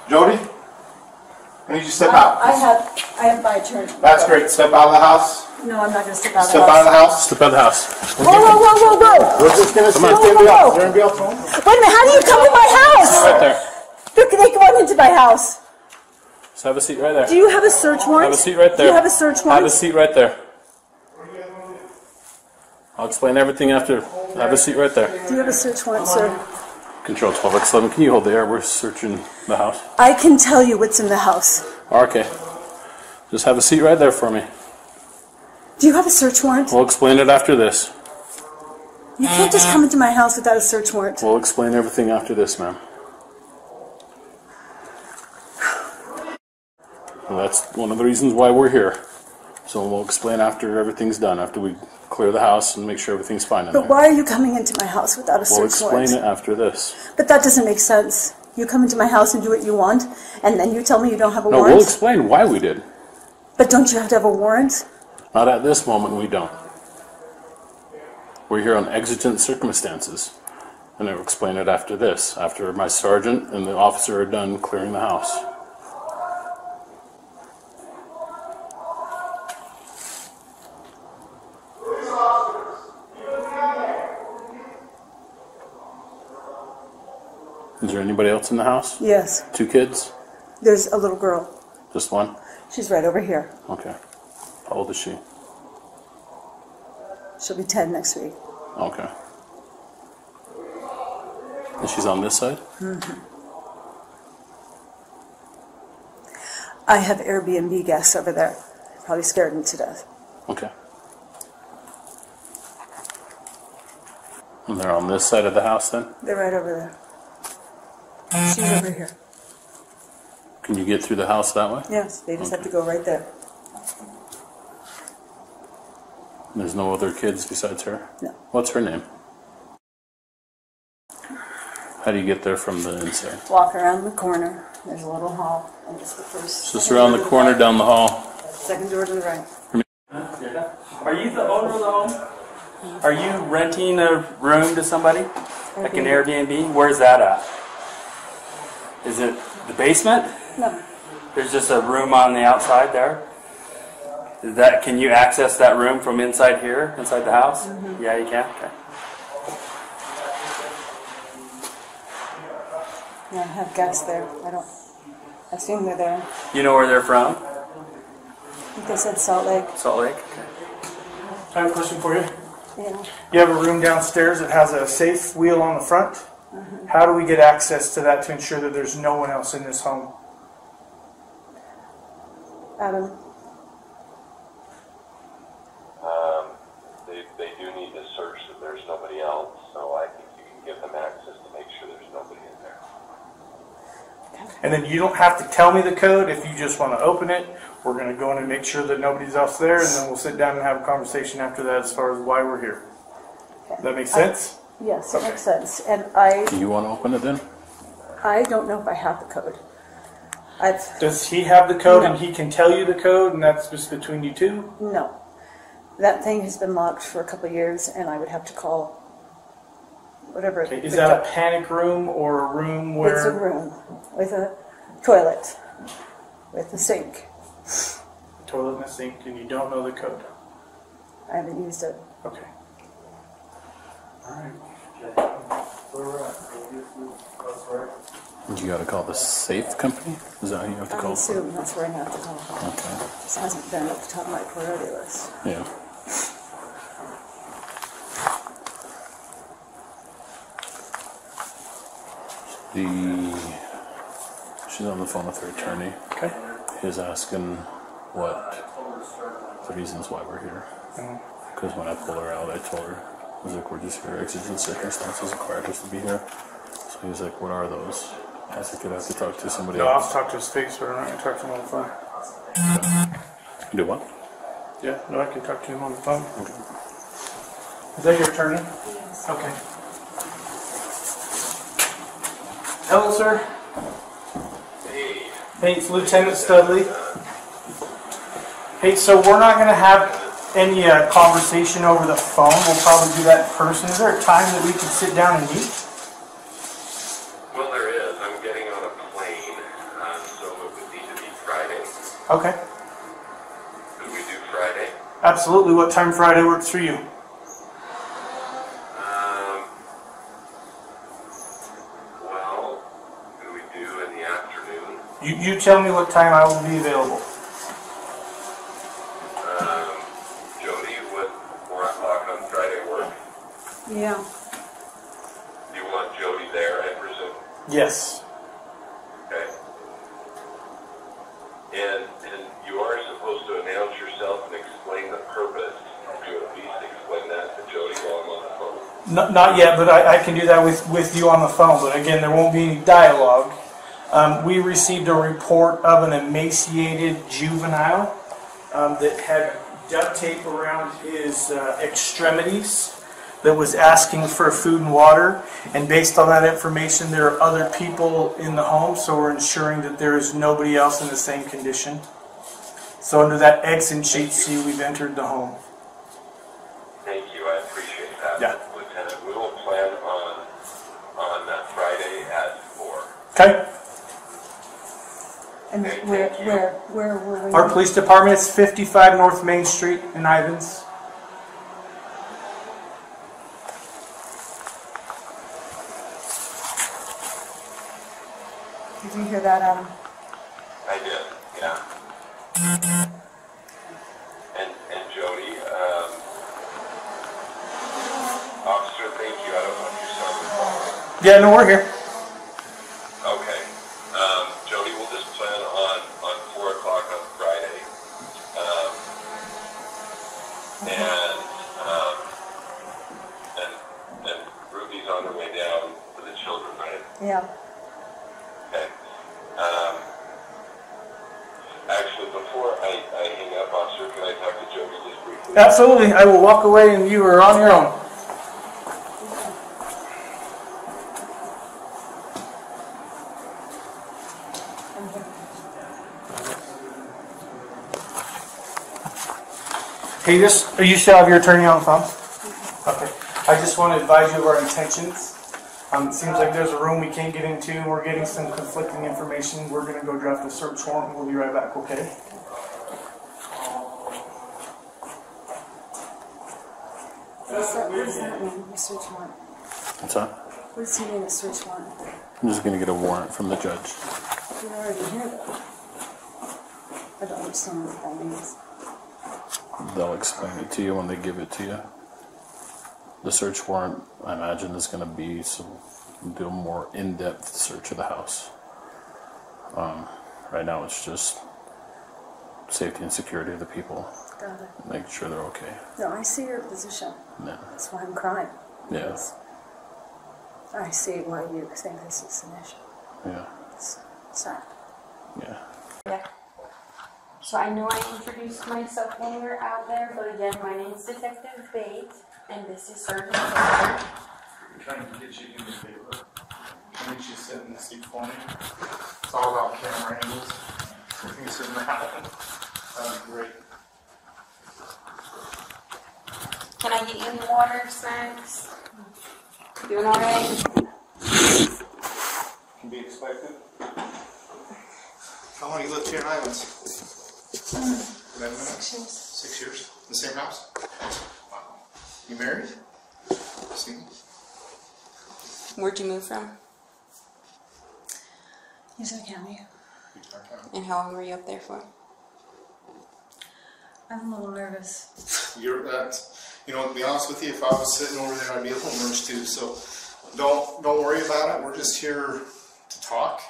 Jody, I need you to step out. I have my attorney. That's great. Step out of the house. No, I'm not going to step out of the Step house. out of the house. Step out of the house. Whoa. We're just going to see if anybody else home. Wait a minute, how do you come to my house? Right there. Look, they come into my house. Just have a seat right there. Do you have a search warrant? Have a seat right there. Do you have a search warrant? Have a seat right there. I'll explain everything after. Have a seat right there. Do you have a search warrant, sir? Control 12X11. Can you hold the air? We're searching the house. I can tell you what's in the house. Okay. Just have a seat right there for me. Do you have a search warrant? We'll explain it after this. You can't just come into my house without a search warrant. We'll explain everything after this, ma'am. Well, that's one of the reasons why we're here. So we'll explain after everything's done, after we clear the house and make sure everything's fine in there. But why are you coming into my house without a We'll search warrant? explain it after this. But that doesn't make sense. You come into my house and do what you want, and then you tell me you don't have a No, warrant? we'll explain why we did. But don't you have to have a warrant? Not at this moment, we don't. We're here on exigent circumstances. And I'll explain it after this, after my sergeant and the officer are done clearing the house. Is there anybody else in the house? Yes. 2 kids? There's a little girl. Just one? She's right over here. Okay. How old is she? She'll be 10 next week. Okay. And she's on this side? Mm-hmm. I have Airbnb guests over there. Probably scared them to death. Okay. And they're on this side of the house then? They're right over there. She's over here. Can you get through the house that way? Yes, they just have to go right there. There's no other kids besides her? No. What's her name? How do you get there from the inside? Walk around the corner. There's a little hall. And it's the first. Just around the corner, down the hall. Second door to the right. Are you the owner of the home? Are you renting a room to somebody? Like an Airbnb? Where's that at? Is it the basement? No. There's just a room on the outside there? Is that, can you access that room from inside here, inside the house? Mm-hmm. Yeah, you can? Okay. Yeah, I have guests there. I assume they're there. You know where they're from? I think they said Salt Lake. Salt Lake? Okay. I have a question for you. Yeah. You have a room downstairs that has a safe wheel on the front. Mm-hmm. How do we get access to that to ensure that there's no one else in this home? Adam. They do need to search that there's nobody else, so I think you can give them access to make sure there's nobody in there. And then you don't have to tell me the code if you just want to open it. We're going to go in and make sure that nobody's else there, and then we'll sit down and have a conversation after that as far as why we're here. Okay. That makes sense? Yes, Okay. it makes sense. And Do you want to open it then? I don't know if I have the code. Does he have the code No. and he can tell you the code, and that's just between you two? No. That thing has been locked for a couple of years, and I would have to call whatever. Okay. Is that a panic room or a room where... It's a room with a toilet, with a sink. Toilet and a sink, and you don't know the code? I haven't used it. Okay. All right. You got to call the safe company? Is that who you have to I call? assume that's where I have to call. Okay. This hasn't been at the top of my priority list. Yeah. She's on the phone with her attorney. Okay. He's asking what the reasons why we're here. Because when I pulled her out, I told her, I was like, we're just here. Exigent circumstances required us to be here. So he was like, what are those? I was like, I'd have to talk to somebody No, I'll else. talk to his face, but I'm not going to talk to him on the phone. Do what? Yeah, no, I can talk to him on the phone. Is that your attorney? Yes. Okay. Hello, sir. Hey, it's Lieutenant Studley. Hey, so we're not going to have any conversation over the phone. We'll probably do that in person. Is there a time that we can sit down and meet? Well, there is. I'm getting on a plane. Okay. Could we do Friday? Absolutely. What time Friday works for you? Well, could we do in the afternoon? You tell me what time I will be available. Jody, would 4 o'clock on Friday work? Yeah. You want Jody there, I presume? Yes. Okay. And you are supposed to announce yourself and explain the purpose. Could you at least explain that to Jody while I'm on the phone? Not yet, but I can do that with you on the phone. But again, there won't be any dialogue. We received a report of an emaciated juvenile that had duct tape around his extremities that was asking for food and water. And based on that information, there are other people in the home, so we're ensuring that there is nobody else in the same condition. So under that exit sheet, see, we've entered the home. Thank you, I appreciate that, Yeah. Lieutenant. We will plan on that Friday at 4. Okay. And Okay, where thank you. where were we? Our police department is 55 North Main Street in Ivins. Did you hear that, Adam? I did, yeah. And Jody, officer, thank you. I don't know if you saw the phone. Yeah, no, we're here. Okay. Jody, we'll just plan on 4 o'clock on Friday. And Ruby's on her way down for the children, right? Yeah. Okay. Actually, before I hang up, officer, can I talk to Jody just briefly? Absolutely. I will walk away and you are on your own. Hey, you still have your attorney on the phone? Okay. I just want to advise you of our intentions. It seems like there's a room we can't get into, and we're getting some conflicting information. We're going to go draft a search warrant, and we'll be right back, okay? What does that mean, a search warrant? What's that? What does he mean, a search warrant? I'm just going to get a warrant from the judge. You're already here, though. I don't understand what that means. They'll explain it to you when they give it to you. The search warrant, I imagine, is going to be do a more in-depth search of the house. Right now, it's just safety and security of the people, Got it. making sure they're okay. No, I see your position. Yeah. That's why I'm crying. Yeah. I see why you think this is an issue. Yeah. It's sad. Yeah. Yeah. So I know I introduced myself when we were out there, but again, my name is Detective Bates, and this is Sergeant Taylor. Trying to get you in the paper. Can you just sit in the seat for me? It's all about camera angles. If you can sit in that one, that'd be great. Can I get you any water, snacks? Doing all right? Can be expected. How long you lived here in Islands? 11 minutes? 6 years. 6 years? In the same house? Wow. You married? Single? Where'd you move from? Houston County. And how long were you up there for? I'm a little nervous. You're to be honest with you, if I was sitting over there, I'd be a little nervous too. So don't worry about it. We're just here to talk,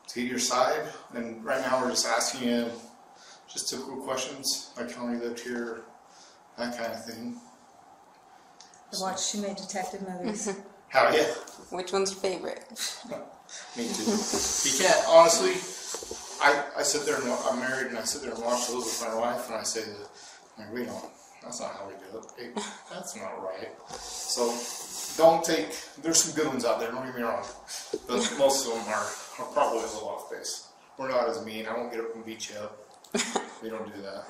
to get your side. And right now we're just asking you just typical questions, like how long you lived here, that kind of thing. I watched too many detective movies. How yeah. Which one's your favorite? Me too. You can't, honestly, I sit there and I'm married and I sit there and watch those with my wife and I say, that's not how we do it. Hey, that's not right. So there's some good ones out there, don't get me wrong. But most of them are probably a little off base. We're not as mean. I won't get up and beat you up. We don't do that.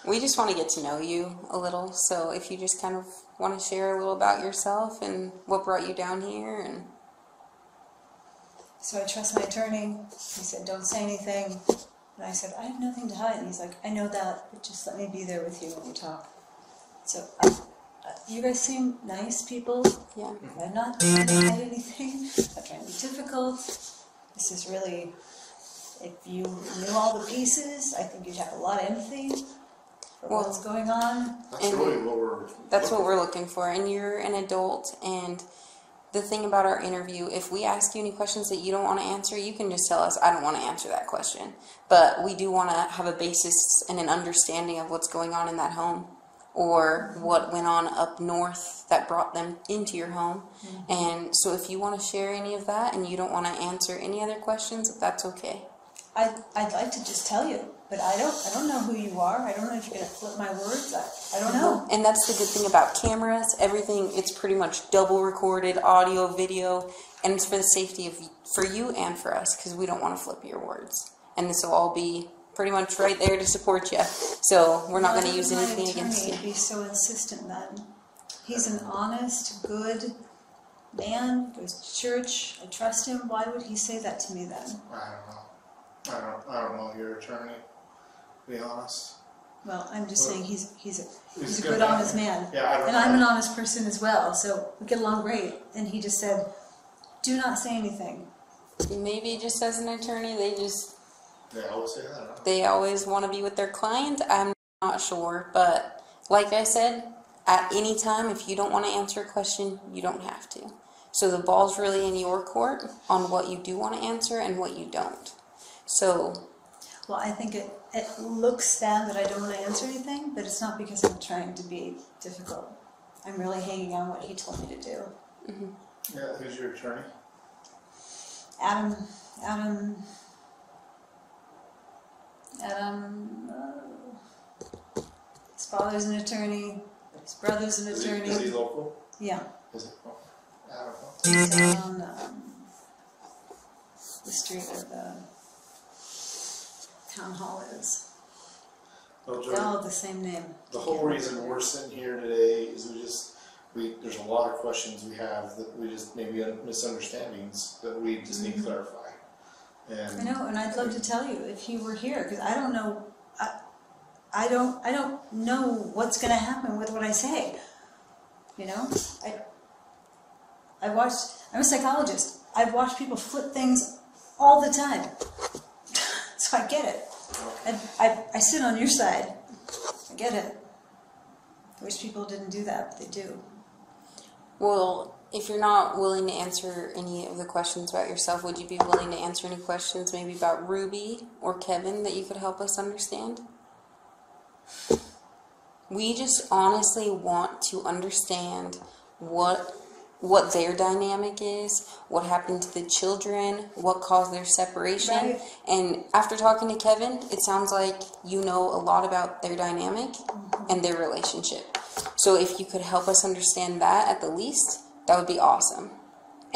We just want to get to know you a little, so if you just kind of want to share a little about yourself and what brought you down here. And So I trust my attorney. He said, don't say anything. And I said, I have nothing to hide. And he's like, I know that, but just let me be there with you when you talk. So you guys seem nice people. Yeah. I'm not trying to hide anything. I'm not trying to be difficult. This is really, if you knew all the pieces, I think you'd have a lot of empathy for what's going on. That's really what we're. That's what we're looking for. And you're an adult, and the thing about our interview, if we ask you any questions that you don't want to answer, you can just tell us, I don't want to answer that question. But we do want to have a basis and an understanding of what's going on in that home, or what went on up north that brought them into your home. And so if you want to share any of that and you don't want to answer any other questions, that's okay. I'd like to just tell you, but I don't know who you are. I don't know if you're going to flip my words. I don't know. And that's the good thing about cameras. Everything, it's pretty much double recorded, audio, video, and it's for the safety of for you and for us, because we don't want to flip your words. And this will all be pretty much right there to support you. So we're not going to use anything against you. Be so insistent then. He's an honest, good man. Goes to church. I trust him. Why would he say that to me then? I don't know. I don't know your attorney, to be honest. Well, I'm just saying he's a good good, man. honest man. Yeah, I don't and I'm know. an honest person as well, so we get along great. And he just said, do not say anything. Maybe just as an attorney, They always say that. Huh? they always want to be with their client. I'm not sure, but like I said, at any time, if you don't want to answer a question, you don't have to. So the ball's really in your court on what you do want to answer and what you don't. So, Well, I think it looks bad that I don't want to answer anything, but it's not because I'm trying to be difficult. I'm really hanging on what he told me to do. Yeah, who's your attorney? Adam, his father's an attorney, his brother's an attorney. Is he local? Yeah, Is it? Oh, I don't know. he's on the street where the town hall is. Well, They all have the same name. the whole reason we're sitting here today is there's a lot of questions we have that we just maybe misunderstandings that we just need to clarify. And I know, and I'd love to tell you if he were here, because I don't know. I don't know what's going to happen with what I say. You know, I'm a psychologist. I've watched people flip things all the time, so I get it. I sit on your side. I get it. I wish people didn't do that, but they do. well, if you're not willing to answer any of the questions about yourself, would you be willing to answer any questions maybe about Ruby or Kevin that you could help us understand? We just honestly want to understand what their dynamic is, what happened to the children, what caused their separation. Right. And after talking to Kevin, it sounds like you know a lot about their dynamic and their relationship. So if you could help us understand that at the least, that would be awesome.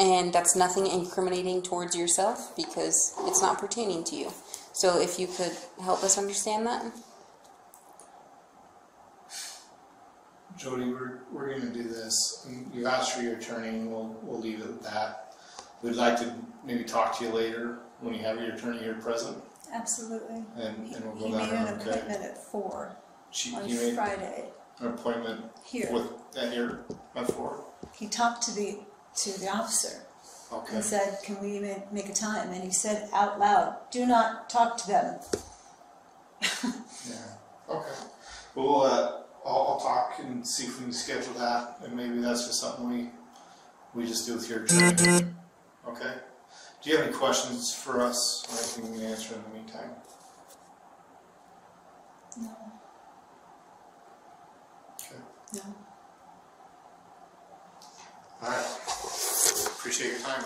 And that's nothing incriminating towards yourself because it's not pertaining to you. So if you could help us understand that. Jody, we're going to do this. You asked for your attorney, and we'll leave it at that. We'd like to maybe talk to you later when you have your attorney here present, Absolutely. and we'll He go made down an there. Okay. appointment at 4 on You made Friday an appointment here. at here at 4. He talked to the officer Okay. and said, "Can we make a time?" And he said out loud, "Do not talk to them." Yeah. Okay. Well, I'll talk and see if we can schedule that, and maybe that's just something we just do with your attorney. Okay. Do you have any questions for us, or anything we can answer in the meantime? No. Okay. No. All right. Appreciate your time.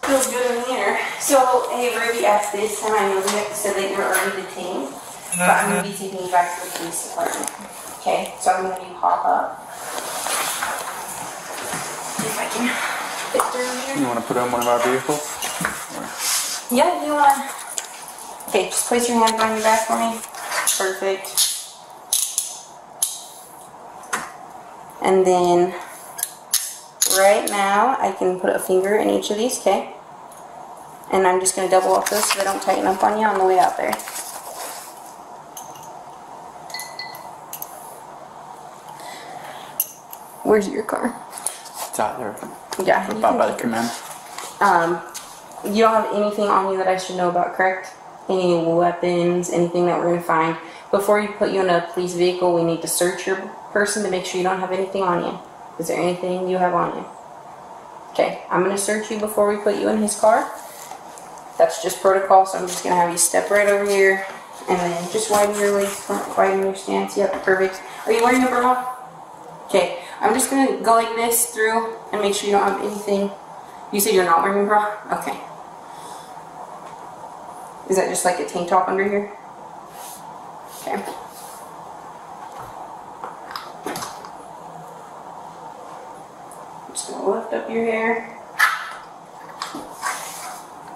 Feels good in here. So, hey, Ruby, at this time, I know you said that you're already detained, but I'm going to be taking you back to the police department. Okay, so I'm going to hop up. See if I can fit through here. You want to put on one of our vehicles? Yeah, you want to. Okay, just place your hand on your back for me. Perfect. And then, right now, I can put a finger in each of these, okay? And I'm just going to double up those so they don't tighten up on you on the way out there. Where's your car? It's out there. Yeah. you About can by the take it. command. You don't have anything on you that I should know about, correct? Any weapons, anything that we're going to find. Before we put you in a police vehicle, we need to search your person to make sure you don't have anything on you. Is there anything you have on you? Okay, I'm going to search you before we put you in his car. That's just protocol, so I'm just going to have you step right over here and then just widen your legs, widen your stance. Yep, perfect. Are you wearing a bra? Okay, I'm just going to go like this through and make sure you don't have anything. You said you're not wearing a bra? Okay. Is that just like a tank top under here? Okay. I'm just gonna lift up your hair.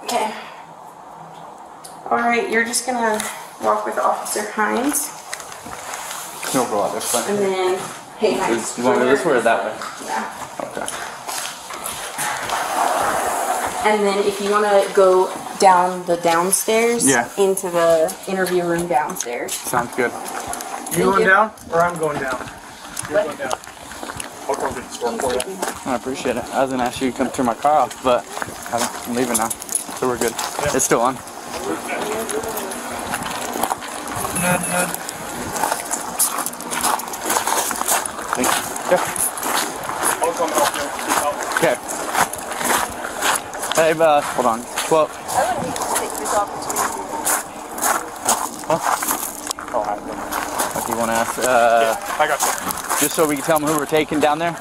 Okay. Alright, you're just gonna walk with Officer Hines. You'll go out this way. And then, hey Hines. You want me this way or that way? Yeah. Okay. And then if you wanna go down the downstairs Yeah. into the interview room downstairs. Sounds good. You going you. down or I'm going down? You're going down. I'll come to the store for you. I appreciate it. I was gonna ask you to come turn my car off, but I'm leaving now, so we're good. Yeah. It's still on. Thank you. Yeah. I'll come help you. Okay. Hey, hold on. Well, I wouldn't need to take this opportunity. Oh, I will. what do you want to ask? I got you. Just so we can tell them who we're taking down there?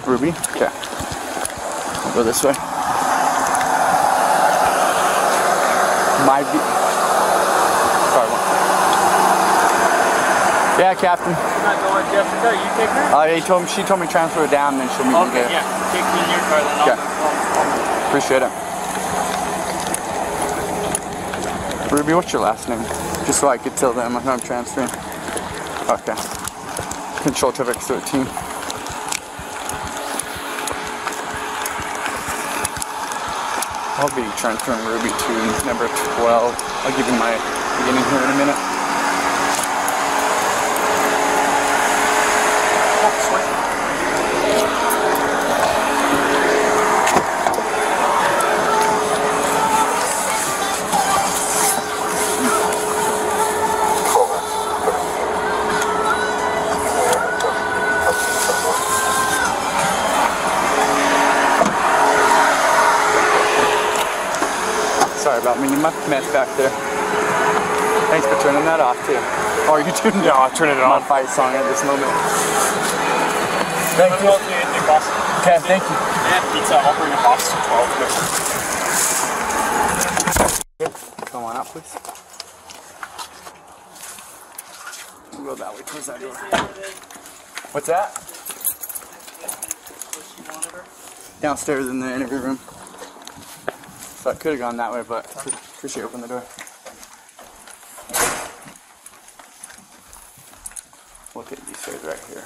Ruby? Okay. I'll go this way. Sorry, one. Yeah, Captain. I'm not going with Jessica. You take her? She told me to transfer her down, and then she'll meet me Okay, there. yeah. Take me in your car, then Okay. I'll Appreciate it. Ruby, what's your last name? Just so I could tell them I'm transferring. Okay. Control traffic 13. I'll be transferring Ruby to number 12. I'll give you my beginning here in a minute. Sorry about me, my mess back there. Thanks for turning that off too. Oh, are you tuning it? Yeah, I'll turn it My on. fight song at this moment. Thank you. Okay, thank you. Yeah, pizza. I'll bring a box to 12. Come on out, please. We'll go that way towards that door. What's that? Downstairs in the interview room. So I could have gone that way, but appreciate you opening the door. Look at these stairs right here.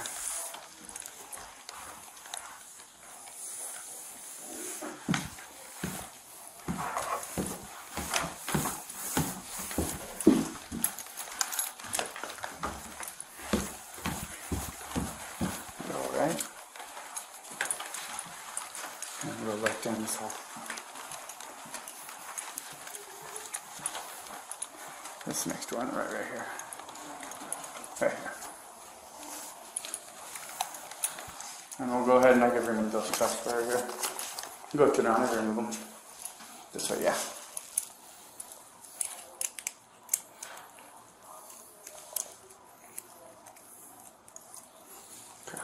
All right. And we'll look down this hall. This next one right here. Right here. And we'll go ahead and I can remove those trucks right here. Go to down and remove them. This way, yeah. Okay.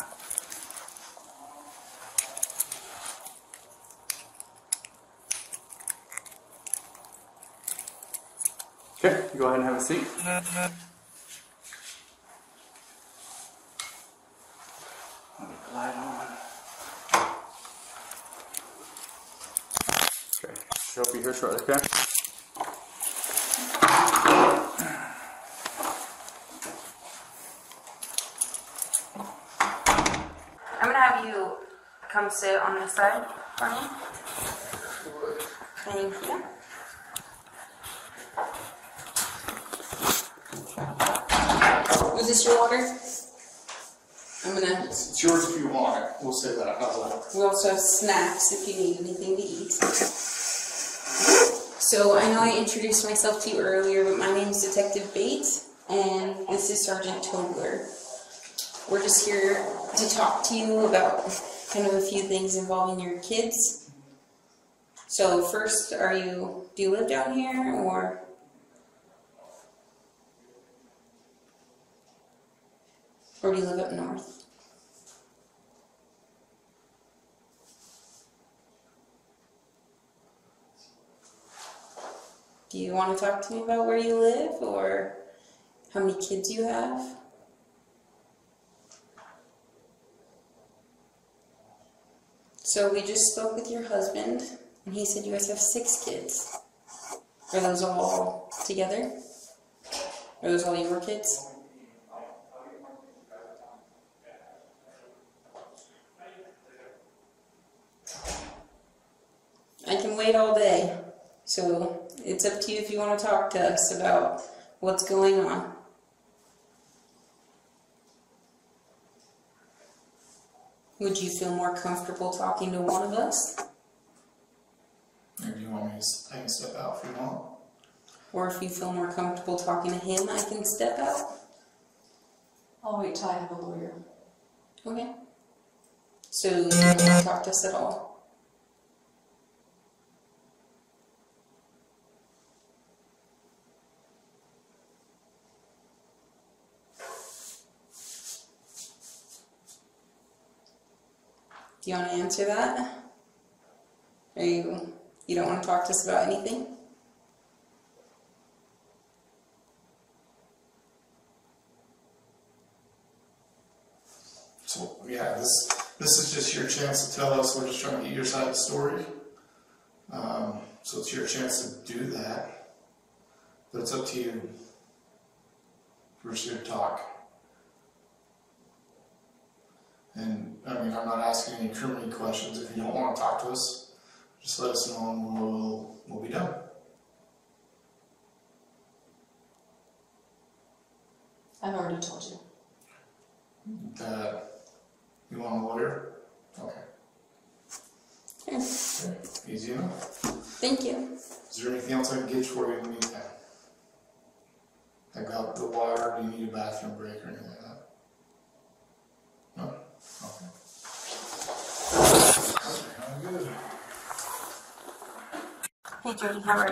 Okay, go ahead and have a seat. Light on. Okay, she'll be here shortly, okay? gonna have you come sit on this side for me. Thank you. Was this your water? I'm gonna. It's yours if you want it. We'll say that. How's that? We also have snacks if you need anything to eat. So I know I introduced myself to you earlier, but my name is Detective Bates, and this is Sergeant Tobler. We're just here to talk to you about kind of a few things involving your kids. So first, do you live down here, or? Or do you live up north? Do you want to talk to me about where you live or how many kids you have? So we just spoke with your husband, and he said you guys have 6 kids. Are those all together? Are those all your kids? I can wait all day, so it's up to you if you want to talk to us about what's going on. Would you feel more comfortable talking to one of us? Or do you want me to I can step out if you want? Or if you feel more comfortable talking to him, I can step out. I'll wait till I have a lawyer. Okay. So you don't want to talk to us at all? Do you want to answer that? Or you don't want to talk to us about anything? So yeah, this is just your chance to tell us. We're just trying to get your side of the story. So it's your chance to do that. But it's up to you. We're just here to talk. And I mean, I'm not asking any criminal questions. If you don't want to talk to us, just let us know and we'll be done. I've already told you. That you want a lawyer? Okay. Here. Okay. Easy enough. Thank you. Is there anything else I can get you for you in the meantime? I got the water. Do you need a bathroom break or anything like that? No? Okay. Okay, I'm good. Hey Jody, how are you?